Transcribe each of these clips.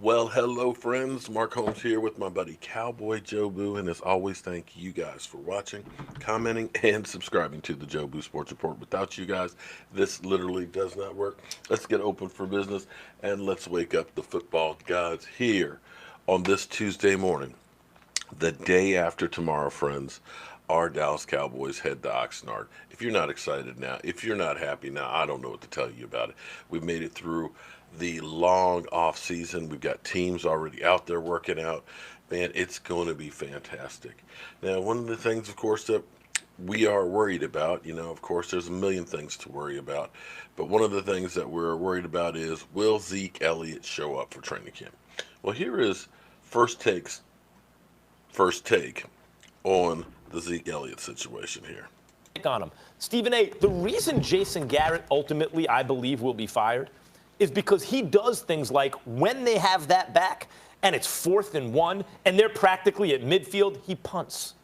Well, hello, friends. Mark Holmes here with my buddy Cowboy Joe Boo, and as always, thank you guys for watching, commenting, and subscribing to the Joe Boo Sports Report. Without you guys, this literally does not work. Let's get open for business and let's wake up the football gods here on this Tuesday morning, the day after tomorrow, friends. Our Dallas Cowboys head to Oxnard. If you're not excited now, if you're not happy now, I don't know what to tell you about it. We've made it through the long off season. We've got teams already out there working out. Man, it's going to be fantastic. Now, one of the things, of course, that we are worried about, of course, there's a million things to worry about. But one of the things that we're worried about is, will Zeke Elliott show up for training camp? Well, here is first takes, first take on the Zeke Elliott situation here. On him. Stephen A., the reason Jason Garrett ultimately, I believe, will be fired is because he does things like when they have that back and it's 4th and 1 and they're practically at midfield, he punts.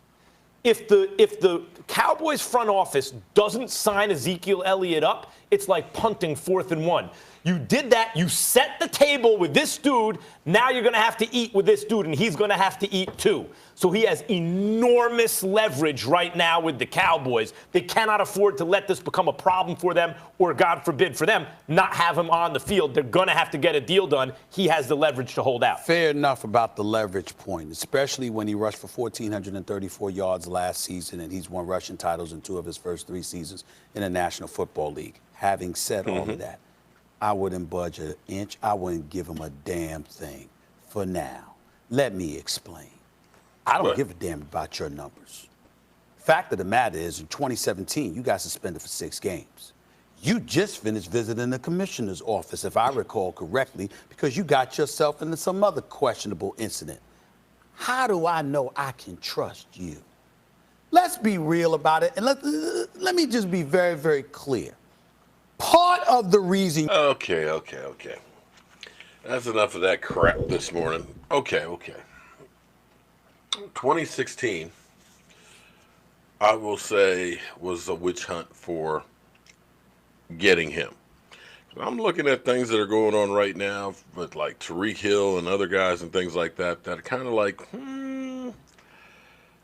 If the Cowboys front office doesn't sign Ezekiel Elliott up, it's like punting 4th and 1. You did that. You set the table with this dude. Now you're going to have to eat with this dude, and he's going to have to eat too. So he has enormous leverage right now with the Cowboys. They cannot afford to let this become a problem for them or, God forbid, for them not have him on the field. They're going to have to get a deal done. He has the leverage to hold out. Fair enough about the leverage point, especially when he rushed for 1,434 yards last season, and he's won rushing titles in 2 of his first 3 seasons in the National Football League. Having said all of that, I wouldn't budge an inch. I wouldn't give him a damn thing for now. Let me explain. I don't give a damn about your numbers. Fact of the matter is, in 2017, you got suspended for 6 games. You just finished visiting the commissioner's office, if I recall correctly, because you got yourself into some other questionable incident. How do I know I can trust you? Let's be real about it, and let me just be very, very clear. Part of the reason... Okay. That's enough of that crap this morning. Okay. 2016, I will say, was a witch hunt for getting him. I'm looking at things that are going on right now with like Tyreek Hill and other guys and things like that are kind of like,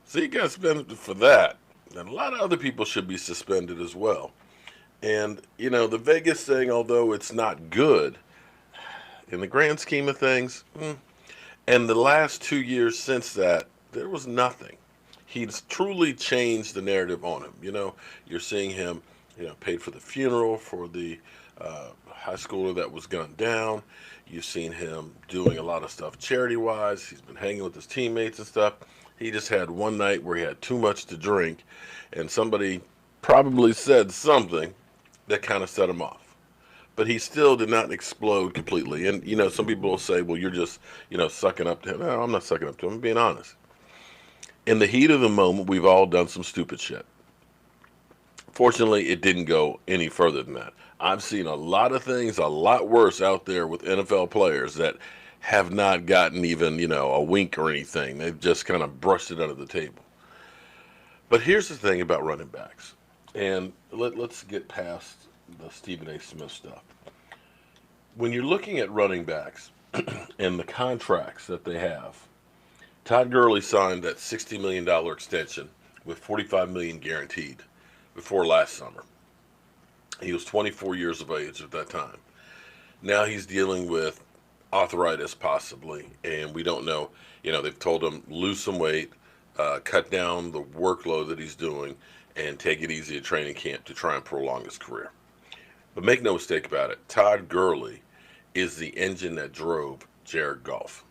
Zeke got suspended for that. And a lot of other people should be suspended as well. And, the Vegas thing, although it's not good, in the grand scheme of things, and the last 2 years since that, there was nothing. He's truly changed the narrative on him. You're seeing him, paid for the funeral for the high schooler that was gunned down. You've seen him doing a lot of stuff charity-wise. He's been hanging with his teammates and stuff. He just had one night where he had too much to drink, and somebody probably said something that kind of set him off. But he still did not explode completely. And, some people will say, well, you're just, sucking up to him. No, I'm not sucking up to him. I'm being honest. In the heat of the moment, we've all done some stupid shit. Fortunately, it didn't go any further than that. I've seen a lot of things a lot worse out there with NFL players that have not gotten even, a wink or anything. They've just kind of brushed it under the table. But here's the thing about running backs. And let's get past the Stephen A. Smith stuff. When you're looking at running backs and the contracts that they have, Todd Gurley signed that $60 million extension with $45 million guaranteed before last summer. He was 24 years of age at that time. Now he's dealing with arthritis possibly, and we don't know. They've told him lose some weight, cut down the workload that he's doing, and take it easy at training camp to try and prolong his career. But make no mistake about it, Todd Gurley is the engine that drove Jared Goff.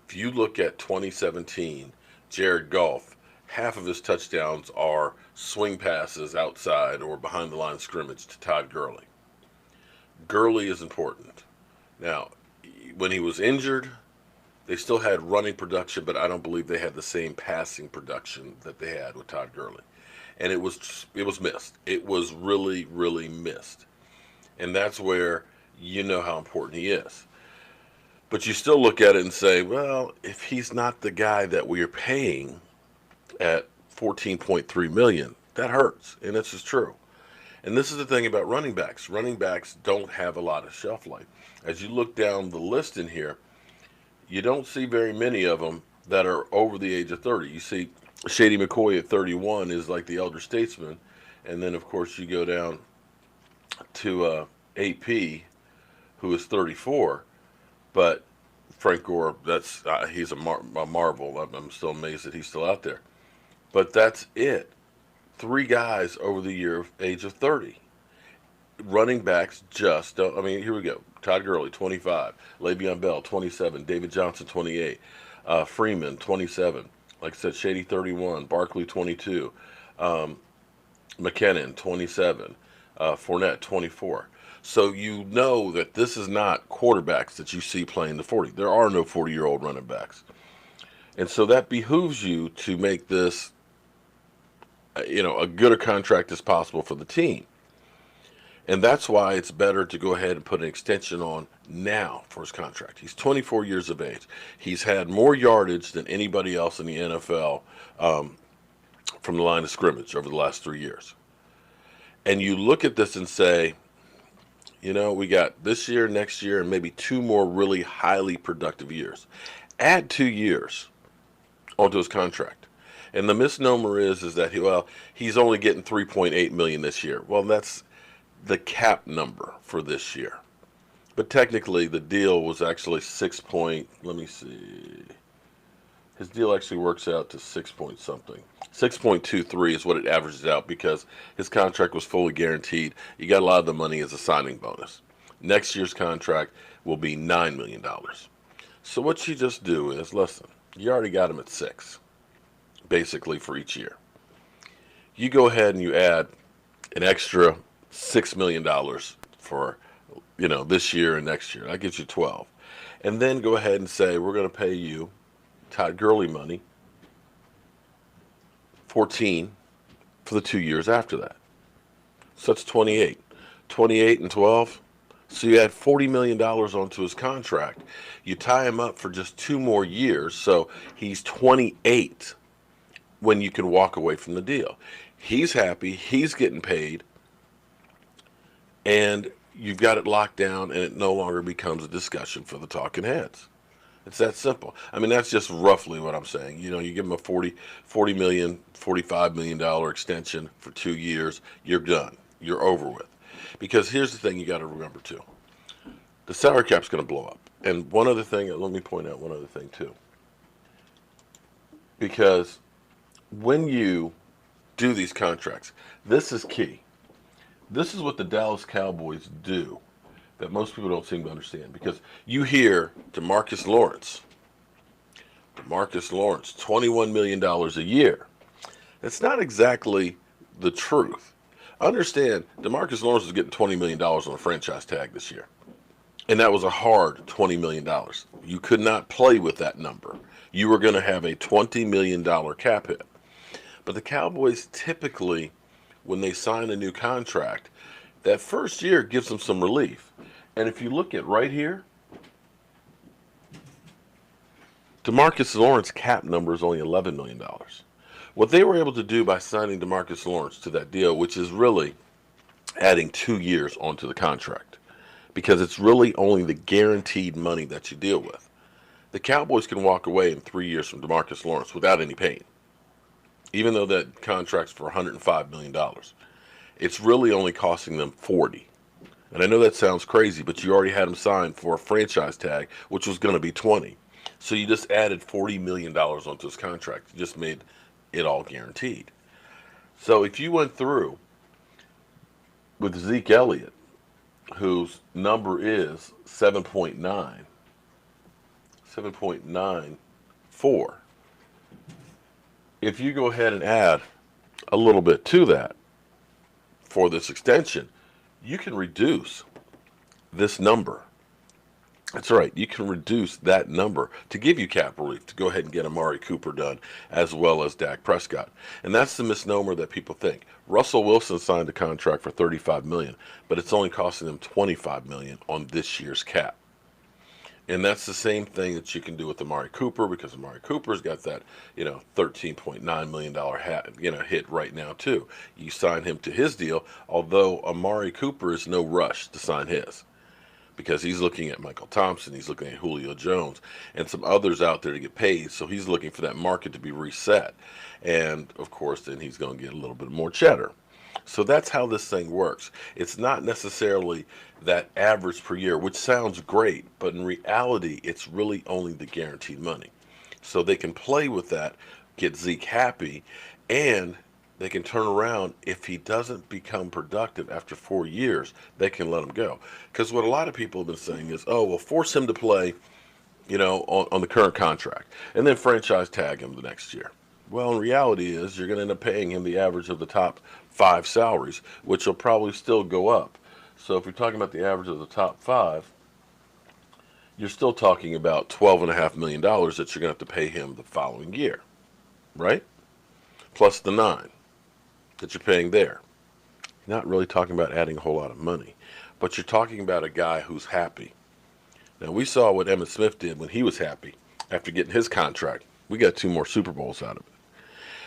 If you look at 2017, Jared Goff, half of his touchdowns are swing passes outside or behind the line of scrimmage to Todd Gurley. Gurley is important. Now, when he was injured, they still had running production, but I don't believe they had the same passing production that they had with Todd Gurley. And it was missed. It was really, really missed. And that's where you know how important he is. But you still look at it and say, well, if he's not the guy that we are paying at $14.3 million, that hurts. And this is true. And this is the thing about running backs. Running backs don't have a lot of shelf life. As you look down the list in here, You don't see very many of them that are over the age of 30. You see Shady McCoy at 31 is like the elder statesman, and then of course you go down to AP, who is 34. But Frank Gore, that's he's a marvel. I'm still amazed that he's still out there. But that's it. Three guys over the age of 30. Running backs just don't. I mean, here we go. Todd Gurley, 25. Le'Veon Bell, 27. David Johnson, 28. Freeman, 27. Like I said, Shady, 31. Barkley, 22. McKinnon, 27. Fournette, 24. So you know that this is not quarterbacks that you see playing the 40. There are no 40-year-old running backs. And so that behooves you to make this, a good a contract as possible for the team. And that's why it's better to go ahead and put an extension on now for his contract. He's 24 years of age. He's had more yardage than anybody else in the NFL from the line of scrimmage over the last 3 years. And you look at this and say, we got this year, next year, and maybe 2 more really highly productive years. Add 2 years onto his contract. And the misnomer is that he's only getting $3.8 million this year. Well, that's the cap number for this year. But technically the deal was actually let me see. His deal actually works out to 6 point something. 6.23 is what it averages out because his contract was fully guaranteed. You got a lot of the money as a signing bonus. Next year's contract will be $9 million. So what you just do is, listen, you already got him at 6, basically for each year. You go ahead and you add an extra $6 million for, this year and next year. That gives you 12. And then go ahead and say, we're going to pay you Todd Gurley money, 14 for the 2 years after that. So that's 28. 28 and 12. So you add $40 million onto his contract. You tie him up for just 2 more years. So he's 28 when you can walk away from the deal. He's happy. He's getting paid. And you've got it locked down, and it no longer becomes a discussion for the talking heads. It's that simple. I mean, that's just roughly what I'm saying. You give them a $40 million, $45 million extension for 2 years. You're done. You're over with. Because here's the thing you got to remember, too. The salary cap's going to blow up. And one other thing, let me point out one other thing, too. Because when you do these contracts, this is key. This is what the Dallas Cowboys do that most people don't seem to understand. Because you hear DeMarcus Lawrence, $21 million a year. That's not exactly the truth. Understand, DeMarcus Lawrence was getting $20 million on a franchise tag this year. And that was a hard $20 million. You could not play with that number. You were going to have a $20 million cap hit. But the Cowboys typically, when they sign a new contract, that first year gives them some relief. And if you look at right here, DeMarcus Lawrence cap number is only $11 million. What they were able to do by signing DeMarcus Lawrence to that deal, which is really adding 2 years onto the contract, because it's really only the guaranteed money that you deal with. The Cowboys can walk away in 3 years from DeMarcus Lawrence without any pain, even though that contract's for $105 million. It's really only costing them $40. And I know that sounds crazy, but you already had him signed for a franchise tag, which was going to be $20. So you just added $40 million onto his contract. You just made it all guaranteed. So if you went through with Zeke Elliott, whose number is 7.94, if you go ahead and add a little bit to that for this extension, you can reduce this number. That's right. You can reduce that number to give you cap relief to go ahead and get Amari Cooper done, as well as Dak Prescott. And that's the misnomer that people think. Russell Wilson signed a contract for $35 million, but it's only costing them $25 million on this year's cap. And that's the same thing that you can do with Amari Cooper, because Amari Cooper's got that, $13.9 million hit right now too. You sign him to his deal, although Amari Cooper is no rush to sign his, because he's looking at Michael Thompson, he's looking at Julio Jones, and some others out there to get paid. So he's looking for that market to be reset. And, of course, then he's going to get a little bit more cheddar. So that's how this thing works. It's not necessarily that average per year, which sounds great, but in reality, it's really only the guaranteed money. So they can play with that, get Zeke happy, and they can turn around. If he doesn't become productive after 4 years, they can let him go. Because what a lot of people have been saying is, oh, well, force him to play, on the current contract, and then franchise tag him the next year. Well, in reality is you're going to end up paying him the average of the top 5 salaries, which will probably still go up. So if you're talking about the average of the top 5, you're still talking about $12.5 million that you're going to have to pay him the following year, right? Plus the 9 that you're paying there. You're not really talking about adding a whole lot of money, but you're talking about a guy who's happy. Now, we saw what Emmitt Smith did when he was happy after getting his contract. We got 2 more Super Bowls out of it.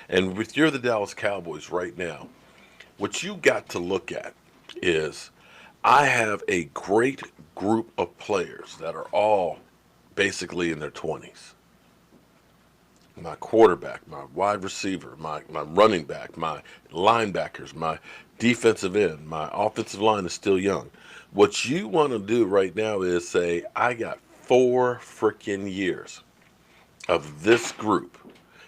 And if you're the Dallas Cowboys right now, what you got to look at is I have a great group of players that are all basically in their 20s. My quarterback, my wide receiver, my running back, my linebackers, my defensive end, my offensive line is still young. What you want to do right now is say, I got 4 freaking years of this group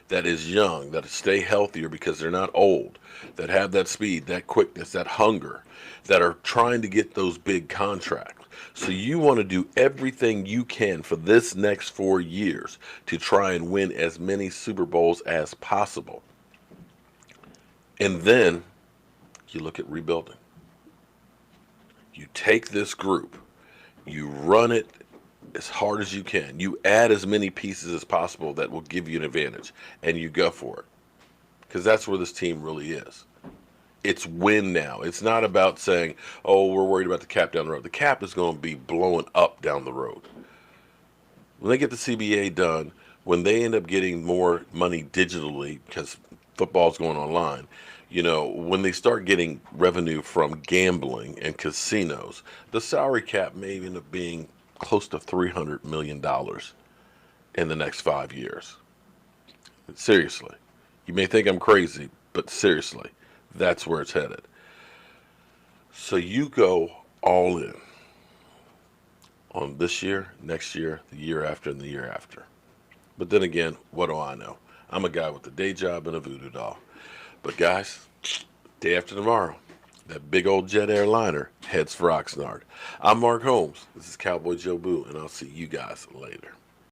that is young, that stay healthier because they're not old, that have that speed, that quickness, that hunger, that are trying to get those big contracts. So you want to do everything you can for this next 4 years to try and win as many Super Bowls as possible. And then you look at rebuilding. You take this group, you run it as hard as you can. You add as many pieces as possible that will give you an advantage, and you go for it. Because that's where this team really is. It's win now. It's not about saying, oh, we're worried about the cap down the road. The cap is going to be blowing up down the road. When they get the CBA done, when they end up getting more money digitally, because football's going online, when they start getting revenue from gambling and casinos, the salary cap may end up being close to $300 million in the next 5 years. Seriously. You may think I'm crazy, but seriously, that's where it's headed. So you go all in on this year, next year, the year after, and the year after. But then again, what do I know? I'm a guy with a day job and a voodoo doll. But guys, day after tomorrow, that big old jet airliner heads for Oxnard. I'm Mark Holmes. This is Cowboy Joe Boo, and I'll see you guys later.